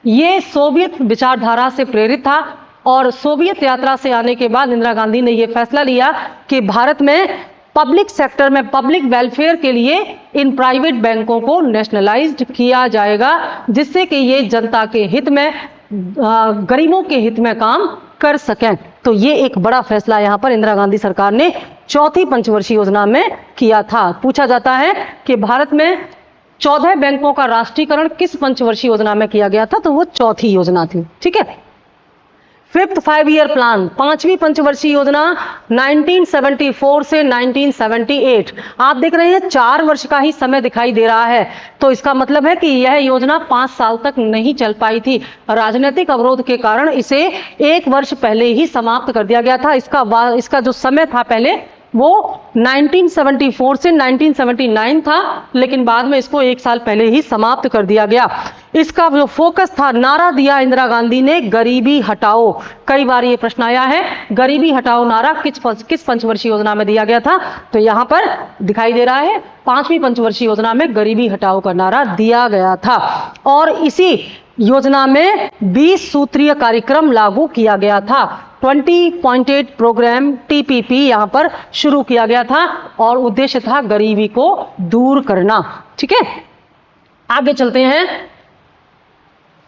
ये सोवियत विचारधारा से प्रेरित था और सोवियत यात्रा से आने के बाद इंदिरा गांधी ने यह फैसला लिया कि भारत में पब्लिक सेक्टर में पब्लिक वेलफेयर के लिए इन प्राइवेट बैंकों को नेशनलाइज्ड किया जाएगा, जिससे कि ये जनता के हित में, गरीबों के हित में काम कर सकें। तो ये एक बड़ा फैसला यहां पर इंदिरा गांधी सरकार ने चौथी पंचवर्षीय योजना में किया था। पूछा जाता है कि भारत में 14 बैंकों का राष्ट्रीयकरण किस पंचवर्षीय योजना में किया गया था? तो वो चौथी योजना थी। ठीक है। फिफ्थ 5 ईयर प्लान, पांचवी पंचवर्षीय योजना 1974 से 1978। आप देख रहे हैं 4 वर्ष का ही समय दिखाई दे रहा है, तो इसका मतलब है कि यह योजना 5 साल तक नहीं चल पाई थी। राजनीतिक अवरोध के कारण इसे 1 वर्ष पहले ही समाप्त कर दिया गया था। इसका जो समय था पहले वो 1974 से 1979 था, लेकिन बाद में इसको 1 साल पहले ही समाप्त कर दिया गया। इसका जो फोकस था, नारा दिया इंदिरा गांधी ने, गरीबी हटाओ। कई बार ये प्रश्न आया है, गरीबी हटाओ नारा किस पंचवर्षीय योजना में दिया गया था? तो यहां पर दिखाई दे रहा है 5वीं पंचवर्षीय योजना में गरीबी हटाओ का नारा दिया गया था। और इसी योजना में 20 सूत्रीय कार्यक्रम लागू किया गया था। 20.8 प्रोग्राम TPP यहां पर शुरू किया गया था और उद्देश्य था गरीबी को दूर करना। ठीक है, आगे चलते हैं।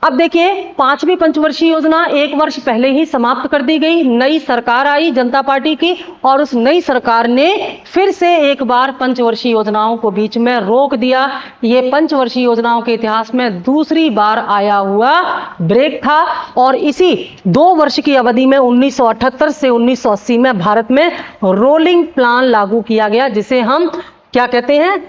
अब देखिए, 5वीं पंचवर्षीय योजना 1 वर्ष पहले ही समाप्त कर दी गई। नई सरकार आई जनता पार्टी की, और उस नई सरकार ने फिर से एक बार पंचवर्षीय योजनाओं को बीच में रोक दिया। ये पंचवर्षीय योजनाओं के इतिहास में दूसरी बार आया हुआ ब्रेक था। और इसी 2 वर्ष की अवधि में 1978 से 1980 में भारत में रोलिंग प्लान लागू किया गया, जिसे हम क्या कहते हैं?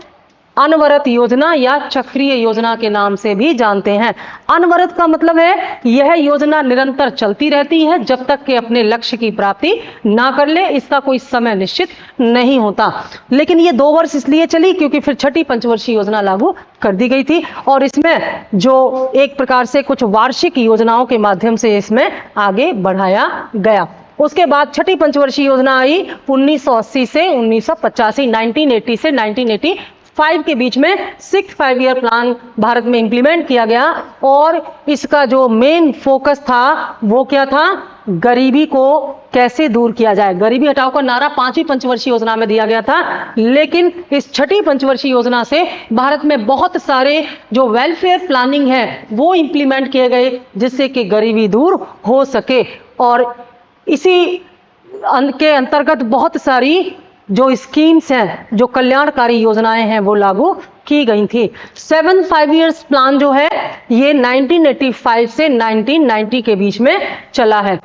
अनवरत योजना या चक्रीय योजना के नाम से भी जानते हैं। अनवरत का मतलब है यह योजना निरंतर चलती रहती है जब तक कि अपने लक्ष्य की प्राप्ति ना कर ले। इसका कोई समय निश्चित नहीं होता। लेकिन ये 2 वर्ष इसलिए चली क्योंकि फिर छठी पंचवर्षीय योजना लागू कर दी गई थी, और इसमें जो एक प्रकार से कुछ वार्षिक योजनाओं के माध्यम से इसमें आगे बढ़ाया गया। उसके बाद छठी पंचवर्षीय योजना आई 1980 से 1985, 1980 से 1985 के बीच में 6th 5 ईयर प्लान भारत में इंप्लीमेंट किया गया। और इसका जो मेन फोकस था वो क्या था? गरीबी को कैसे दूर किया जाए। गरीबी हटाओ का नारा 5वीं पंचवर्षीय योजना में दिया गया था, लेकिन इस छठी पंचवर्षीय योजना से भारत में बहुत सारे जो वेलफेयर प्लानिंग है वो इंप्लीमेंट किए गए, जिससे कि गरीबी दूर हो सके। और इसी के अंतर्गत बहुत सारी जो स्कीम्स हैं, जो कल्याणकारी योजनाएं हैं, वो लागू की गई थी। 7th 5 ईयर्स प्लान जो है ये 1985 से 1990 के बीच में चला है।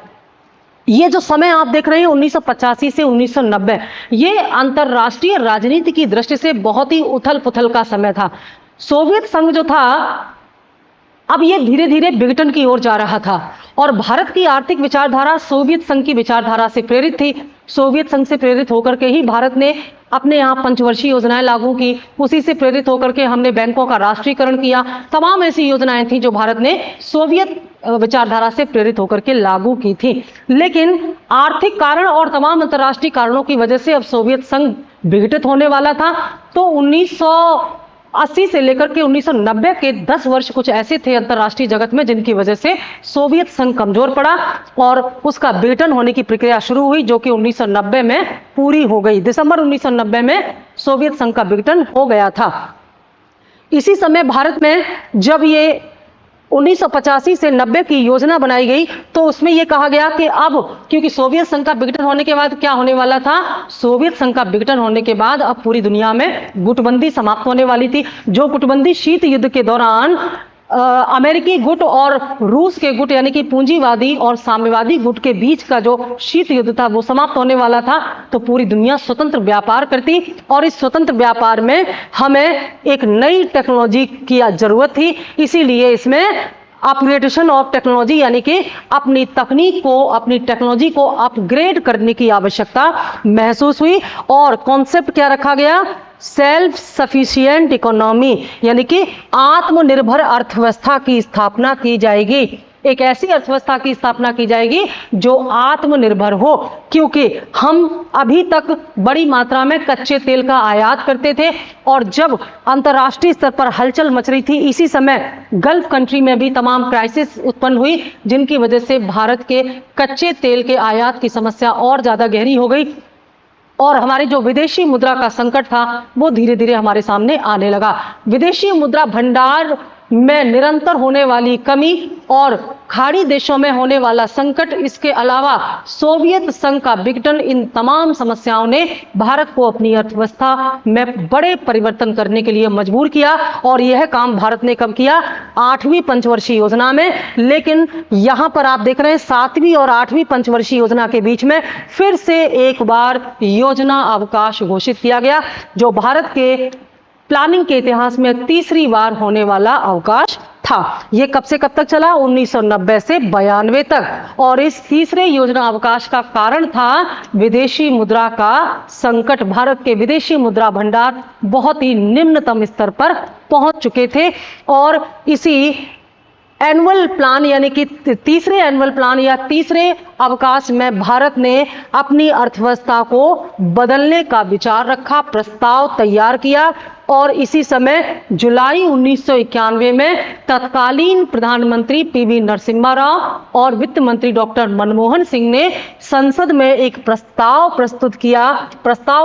ये जो समय आप देख रहे हैं 1985 से 1990, ये अंतरराष्ट्रीय राजनीति की दृष्टि से बहुत ही उथल पुथल का समय था। सोवियत संघ जो था अब ये धीरे धीरे विघटन की ओर जा रहा था, और भारत की आर्थिक विचारधारा सोवियत संघ की विचारधारा से प्रेरित थी। सोवियत संघ से प्रेरित होकर के ही भारत ने अपने यहाँ पंचवर्षीय योजनाएं लागू की। उसी से प्रेरित होकर के हमने बैंकों का राष्ट्रीयकरण किया। तमाम ऐसी योजनाएं थी जो भारत ने सोवियत विचारधारा से प्रेरित होकर के लागू की थी। लेकिन आर्थिक कारण और तमाम अंतर्राष्ट्रीय कारणों की वजह से अब सोवियत संघ विघटित होने वाला था। तो 1980 से लेकर के 1990 के 10 वर्ष कुछ ऐसे थे अंतर्राष्ट्रीय जगत में जिनकी वजह से सोवियत संघ कमजोर पड़ा और उसका विघटन होने की प्रक्रिया शुरू हुई, जो कि 1990 में पूरी हो गई। दिसंबर 1990 में सोवियत संघ का विघटन हो गया था। इसी समय भारत में जब ये 1985 से 90 की योजना बनाई गई तो उसमें यह कहा गया कि अब क्योंकि सोवियत संघ का विघटन होने के बाद क्या होने वाला था, सोवियत संघ का विघटन होने के बाद अब पूरी दुनिया में गुटबंदी समाप्त होने वाली थी। जो गुटबंदी शीत युद्ध के दौरान अमेरिकी गुट और रूस के गुट यानी कि पूंजीवादी और साम्यवादी गुट के बीच का जो शीत युद्ध था वो समाप्त होने वाला था। तो पूरी दुनिया स्वतंत्र व्यापार करती, और इस स्वतंत्र व्यापार में हमें एक नई टेक्नोलॉजी की जरूरत थी। इसीलिए इसमें अपग्रेडेशन ऑफ टेक्नोलॉजी यानी कि अपनी तकनीक को, अपनी टेक्नोलॉजी को अपग्रेड करने की आवश्यकता महसूस हुई। और कॉन्सेप्ट क्या रखा गया? सेल्फ सफिशिएंट इकोनॉमी यानी कि आत्मनिर्भर अर्थव्यवस्था की स्थापना की जाएगी। एक ऐसी अर्थव्यवस्था की स्थापना की जाएगी जो आत्मनिर्भर हो, क्योंकि हम अभी तक बड़ी मात्रा में कच्चे तेल का आयात करते थे, और जब अंतर्राष्ट्रीय स्तर पर हलचल मच रही थी इसी समय गल्फ कंट्री में भी तमाम क्राइसिस उत्पन्न हुई, जिनकी वजह से भारत के कच्चे तेल के आयात की समस्या और ज्यादा गहरी हो गई, और हमारे जो विदेशी मुद्रा का संकट था वो धीरे धीरे हमारे सामने आने लगा। विदेशी मुद्रा भंडार में निरंतर होने वाली कमी और खाड़ी देशों में होने वाला संकट, इसके अलावा सोवियत संघ का विघटन, इन तमाम समस्याओं ने भारत को अपनी अर्थव्यवस्था में बड़े परिवर्तन करने के लिए मजबूर किया। और यह काम भारत ने कब किया? 8वीं पंचवर्षीय योजना में। लेकिन यहां पर आप देख रहे हैं 7वीं और 8वीं पंचवर्षीय योजना के बीच में फिर से एक बार योजना अवकाश घोषित किया गया, जो भारत के प्लानिंग के इतिहास में तीसरी बार होने वाला अवकाश था। यह कब से कब तक चला? 1990 से 92 तक। और इस तीसरे योजना अवकाश का कारण था विदेशी मुद्रा का संकट। भारत के विदेशी मुद्रा भंडार बहुत ही निम्नतम स्तर पर पहुंच चुके थे और इसी एनुअल प्लान यानी कि तीसरे एनुअल प्लान या तीसरे अवकाश में भारत ने अपनी अर्थव्यवस्था को बदलने का विचार रखा, प्रस्ताव तैयार किया। और इसी समय जुलाई 1991 में तत्कालीन प्रधानमंत्री पीवी नरसिम्हा राव और वित्त मंत्री डॉक्टर मनमोहन सिंह ने संसद में एक प्रस्ताव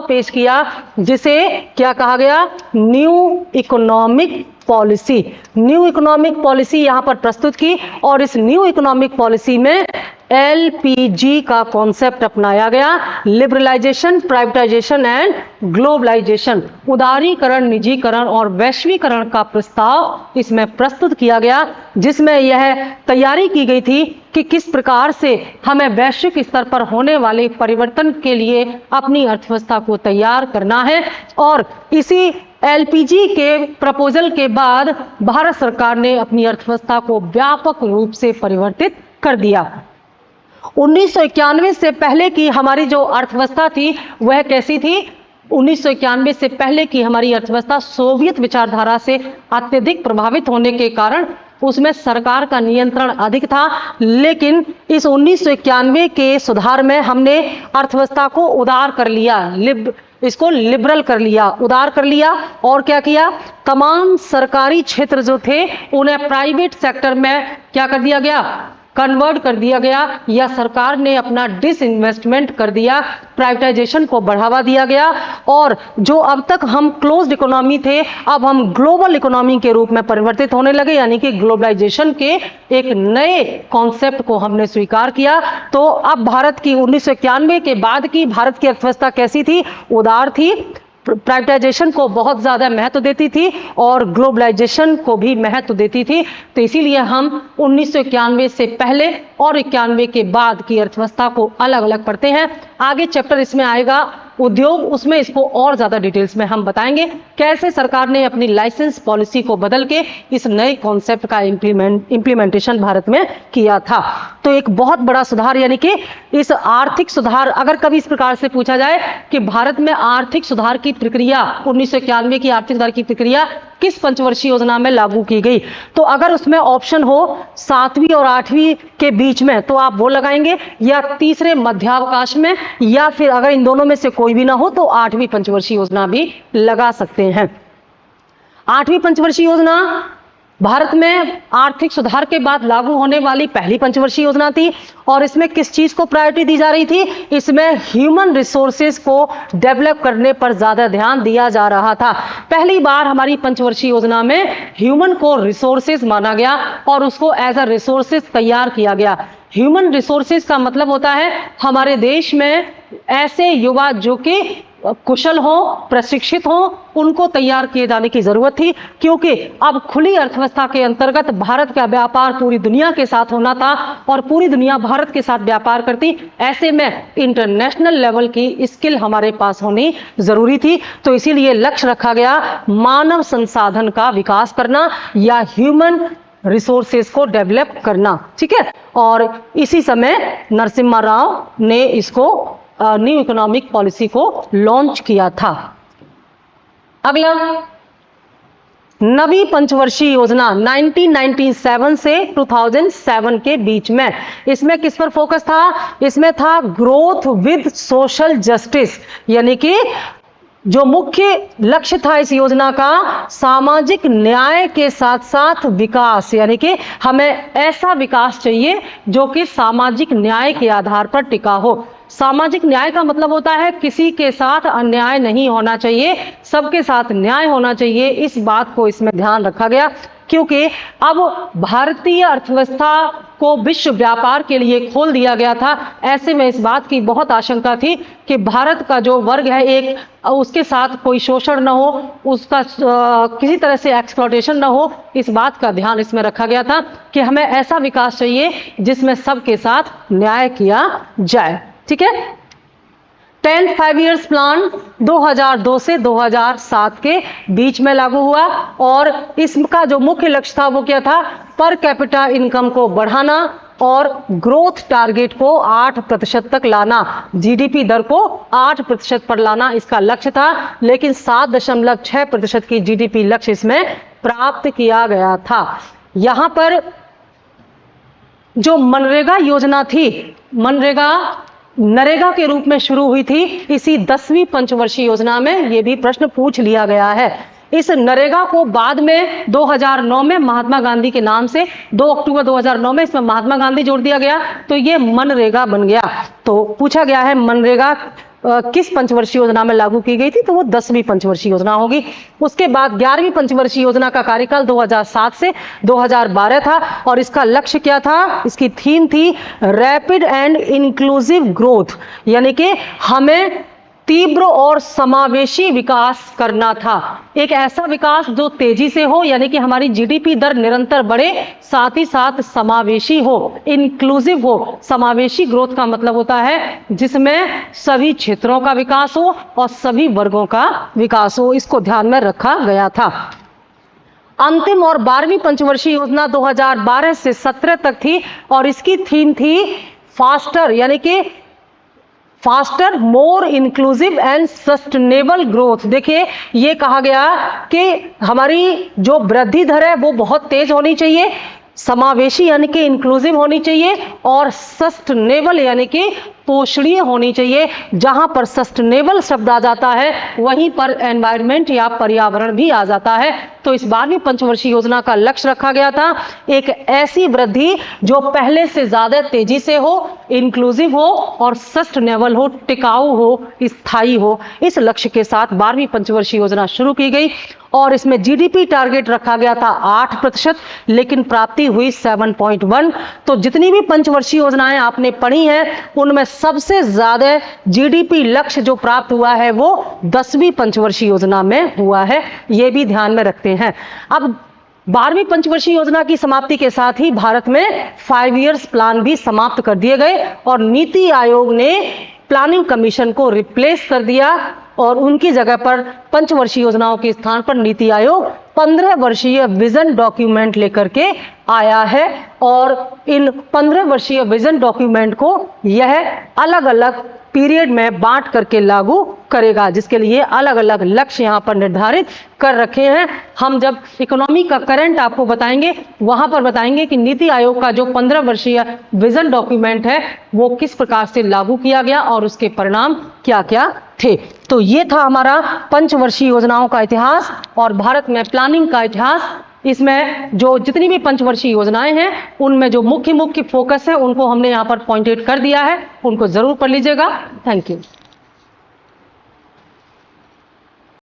पेश किया, जिसे क्या कहा गया? New economic policy. New economic policy यहां पर प्रस्तुत की और इस न्यू इकोनॉमिक पॉलिसी में एलपीजी का कॉन्सेप्ट अपनाया गया, लिबरलाइजेशन, प्राइवेटाइजेशन एंड ग्लोबलाइजेशन। उदारीकरण, निजीकरण और वैश्वीकरण का प्रस्ताव इसमें प्रस्तुत किया गया, जिसमें यह तैयारी की गई थी कि किस प्रकार से हमें वैश्विक स्तर पर होने वाले परिवर्तन के लिए अपनी अर्थव्यवस्था को तैयार करना है। और इसी एलपीजी के प्रपोजल के बाद भारत सरकार ने अपनी अर्थव्यवस्था को व्यापक रूप से परिवर्तित कर दिया। 1991 से पहले की हमारी जो अर्थव्यवस्था थी वह कैसी थी? 1991 से पहले की हमारी अर्थव्यवस्था सोवियत विचारधारा से अत्यधिक प्रभावित होने के कारण उसमें सरकार का नियंत्रण अधिक था। लेकिन इस 1991 के सुधार में हमने अर्थव्यवस्था को उदार कर लिया, इसको लिबरल कर लिया, उदार कर लिया। और क्या किया? तमाम सरकारी क्षेत्र जो थे उन्हें प्राइवेट सेक्टर में क्या कर दिया गया? कन्वर्ट कर दिया गया, या सरकार ने अपना डिसइन्वेस्टमेंट कर दिया, प्राइवेटाइजेशन को बढ़ावा दिया गया। और जो अब तक हम क्लोज्ड इकोनॉमी थे, अब हम ग्लोबल इकोनॉमी के रूप में परिवर्तित होने लगे, यानी कि ग्लोबलाइजेशन के एक नए कॉन्सेप्ट को हमने स्वीकार किया। तो अब भारत की 1991 के बाद की भारत की अर्थव्यवस्था कैसी थी? उदार थी, प्राइवेटाइजेशन को बहुत ज्यादा महत्व देती थी और ग्लोबलाइजेशन को भी महत्व देती थी। तो इसीलिए हम 1991 से पहले और 91 के बाद की अर्थव्यवस्था को अलग अलग पढ़ते हैं। आगे चैप्टर इसमें आएगा उद्योग, उसमें इसको और ज्यादा डिटेल्स में हम बताएंगे कैसे सरकार ने अपनी लाइसेंस पॉलिसी को बदल के इस नए कॉन्सेप्ट का इंप्लीमेंटेशन भारत में किया था। तो एक बहुत बड़ा सुधार, यानी कि इस आर्थिक सुधार, अगर कभी इस प्रकार से पूछा जाए कि भारत में आर्थिक सुधार की प्रक्रिया 1991 की आर्थिक सुधार की प्रक्रिया किस पंचवर्षीय योजना में लागू की गई, तो अगर उसमें ऑप्शन हो 7वीं और 8वीं के बीच में तो आप वो लगाएंगे, या तीसरे मध्यावकाश में, या फिर अगर इन दोनों में से कोई भी ना हो तो 8वीं पंचवर्षीय योजना भी लगा सकते हैं। 8वीं पंचवर्षीय योजना भारत में आर्थिक सुधार के बाद लागू होने वाली पहली पंचवर्षीय योजना थी। और इसमें किस चीज को प्रायोरिटी दी जा रही थी? इसमें ह्यूमन रिसोर्सेज को डेवलप करने पर ज्यादा ध्यान दिया जा रहा था। पहली बार हमारी पंचवर्षीय योजना में ह्यूमन को रिसोर्सेज माना गया और उसको एज अ रिसोर्सेज तैयार किया गया। ह्यूमन रिसोर्सेज का मतलब होता है हमारे देश में ऐसे युवा जो कि कुशल हो, प्रशिक्षित हो, उनको तैयार किए जाने की जरूरत थी, क्योंकि अब खुली अर्थव्यवस्था के अंतर्गत भारत का व्यापार पूरी दुनिया के साथ होना था और पूरी दुनिया भारत के साथ व्यापार करती। ऐसे में इंटरनेशनल लेवल की स्किल हमारे पास होनी जरूरी थी। तो इसीलिए लक्ष्य रखा गया मानव संसाधन का विकास करना या ह्यूमन रिसोर्सेज को डेवलप करना। ठीक है, और इसी समय नरसिम्हा राव ने इसको न्यू इकोनॉमिक पॉलिसी को लॉन्च किया था। अगला नवी पंचवर्षीय योजना 1997 से 2007 के बीच में, इसमें किस पर फोकस था? इसमें था ग्रोथ विद सोशल जस्टिस, यानी कि जो मुख्य लक्ष्य था इस योजना का सामाजिक न्याय के साथ साथ विकास, यानी कि हमें ऐसा विकास चाहिए जो कि सामाजिक न्याय के आधार पर टिका हो। सामाजिक न्याय का मतलब होता है किसी के साथ अन्याय नहीं होना चाहिए, सबके साथ न्याय होना चाहिए। इस बात को इसमें ध्यान रखा गया, क्योंकि अब भारतीय अर्थव्यवस्था को विश्व व्यापार के लिए खोल दिया गया था। ऐसे में इस बात की बहुत आशंका थी कि भारत का जो वर्ग है एक, उसके साथ कोई शोषण न हो, उसका किसी तरह से एक्सप्लॉयटेशन न हो। इस बात का ध्यान इसमें रखा गया था कि हमें ऐसा विकास चाहिए जिसमें सबके साथ न्याय किया जाए। ठीक है। 10th 5 ईयर्स प्लान 2002 से 2007 के बीच में लागू हुआ और इसका जो मुख्य लक्ष्य था वो क्या था? पर कैपिटा इनकम को बढ़ाना और ग्रोथ टारगेट को 8% तक लाना, जीडीपी दर को 8% पर लाना इसका लक्ष्य था। लेकिन 7.6% की जीडीपी लक्ष्य इसमें प्राप्त किया गया था। यहां पर जो मनरेगा योजना थी, मनरेगा नरेगा के रूप में शुरू हुई थी, इसी 10वीं पंचवर्षीय योजना में यह भी प्रश्न पूछ लिया गया है। इस नरेगा को बाद में 2009 में महात्मा गांधी के नाम से 2 अक्टूबर 2009 में इसमें महात्मा गांधी जोड़ दिया गया, तो ये मनरेगा बन गया। तो पूछा गया है मनरेगा किस पंचवर्षीय योजना में लागू की गई थी, तो वो 10वीं पंचवर्षीय योजना होगी। उसके बाद 11वीं पंचवर्षीय योजना का कार्यकाल 2007 से 2012 था और इसका लक्ष्य क्या था? इसकी थीम थी रैपिड एंड इंक्लूसिव ग्रोथ, यानी कि हमें तीव्र और समावेशी विकास करना था। एक ऐसा विकास जो तेजी से हो, यानी कि हमारी जीडीपी दर निरंतर बढ़े, साथ ही साथ समावेशी हो, इंक्लूसिव हो। समावेशी ग्रोथ का मतलब होता है जिसमें सभी क्षेत्रों का विकास हो और सभी वर्गों का विकास हो। इसको ध्यान में रखा गया था। अंतिम और 12वीं पंचवर्षीय योजना 2012 से 17 तक थी और इसकी थीम थी फास्टर, यानी कि faster, more inclusive and sustainable growth. देखिए ये कहा गया कि हमारी जो वृद्धि दर है वो बहुत तेज होनी चाहिए, समावेशी यानी कि इंक्लूसिव होनी चाहिए और सस्टेनेबल यानी कि पोषणीय होनी चाहिए। जहां पर सस्टेनेबल शब्द आ जाता है वहीं पर एनवायरनमेंट या पर्यावरण भी आ जाता है। तो इस 12वीं पंचवर्षीय योजना का लक्ष्य रखा गया था एक ऐसी वृद्धि जो पहले से ज्यादा तेजी से हो, इंक्लूसिव हो और सस्टेनेबल हो, टिकाऊ हो, स्थायी हो। इस लक्ष्य के साथ 12वीं पंचवर्षीय योजना शुरू की गई और इसमें जीडीपी टारगेट रखा गया था 8%, लेकिन प्राप्ति हुई 7.1। तो जितनी भी पंचवर्षीय योजनाएं आपने पढ़ी हैं उनमें सबसे ज्यादा जीडीपी लक्ष्य जो प्राप्त हुआ है वो 10वीं पंचवर्षीय योजना में हुआ है। ये भी ध्यान में रखते हैं। अब 12वीं पंचवर्षीय योजना की समाप्ति के साथ ही भारत में 5 ईयर्स प्लान भी समाप्त कर दिए गए और नीति आयोग ने प्लानिंग कमीशन को रिप्लेस कर दिया और उनकी जगह पर पंचवर्षीय योजनाओं के स्थान पर नीति आयोग 15 वर्षीय विजन डॉक्यूमेंट लेकर के आया है और इन 15 वर्षीय विजन डॉक्यूमेंट को यह अलग अलग पीरियड में बांट करके लागू करेगा, जिसके लिए अलग अलग लक्ष्य यहां पर निर्धारित कर रखे हैं। हम जब इकोनॉमी का करंट आपको बताएंगे वहां पर बताएंगे कि नीति आयोग का जो 15 वर्षीय विजन डॉक्यूमेंट है वो किस प्रकार से लागू किया गया और उसके परिणाम क्या क्या थे। तो ये था हमारा पंचवर्षीय योजनाओं का इतिहास और भारत में प्लानिंग का इतिहास। इसमें जो जितनी भी पंचवर्षीय योजनाएं हैं उनमें जो मुख्य फोकस है उनको हमने यहाँ पर पॉइंटेड कर दिया है, उनको जरूर पढ़ लीजिएगा। Thank you.